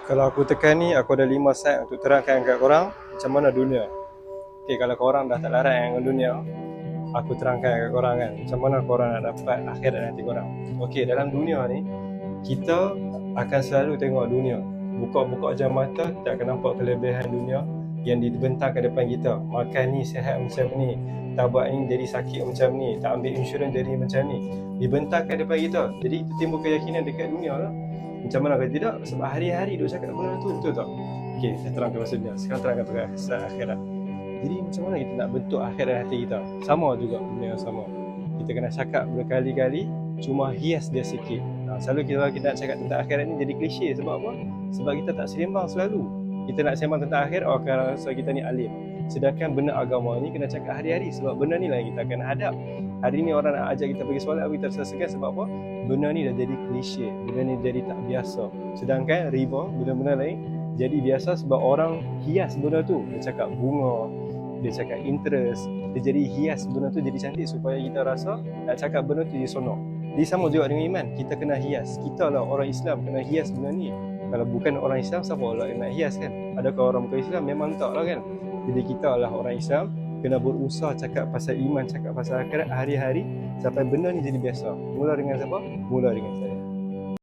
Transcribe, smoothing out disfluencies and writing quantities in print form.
Kalau aku tekan ni, aku ada 5 slide untuk terangkan kat korang macam mana dunia. Okay, kalau korang dah tak larat dengan dunia, aku terangkan kat korang kan macam mana korang nak dapat akhirat nanti korang. Okay, dalam dunia ni, kita akan selalu tengok dunia. Buka-buka je mata, kita akan nampak kelebihan dunia yang dibentangkan depan kita. Makan ni sihat macam ni, tak buat ni jadi sakit macam ni, tak ambil insurans jadi macam ni, dibentangkan depan kita. Jadi itu timbul keyakinan dekat dunia lah. Macam mana kalau tidak, sebab hari-hari duk cakap benda tu, betul tak? Okay, saya terangkan maksudnya. Sekarang terangkan pasal akhirat. Jadi macam mana kita nak bentuk akhirat hati kita? Sama juga benda yang sama. Kita kena cakap berkali-kali, cuma hias dia sikit. Selalu kita nak cakap tentang akhirat ni jadi klise. Sebab apa? Sebab kita tak sembang selalu. Kita nak sembang tentang akhirat, orang akan rasa kita ni alim. Sedangkan benda agama ni kena cakap hari-hari. Sebab benda ni lah yang kita akan hadap. Hari ni orang nak ajak kita pergi solat, kita rasa segan. Sebab apa? Benda ni dah jadi klise. Benda ni jadi tak biasa. Sedangkan riba, benda-benda lain jadi biasa sebab orang hias benda tu. Dia cakap bunga, dia cakap interest, dia jadi hias benda tu jadi cantik supaya kita rasa nak cakap benda tu jadi sonok. Jadi sama juga dengan iman, kita kena hias. Kita lah orang Islam kena hias benda ni. Kalau bukan orang Islam, siapa lah yang nak hias kan? Adakah orang bukan Islam? Memang tak lah kan? Jadi kita lah orang Islam kena berusaha cakap pasal iman, cakap pasal akhirat hari-hari sampai benda ni jadi biasa. Mula dengan siapa? Mula dengan saya.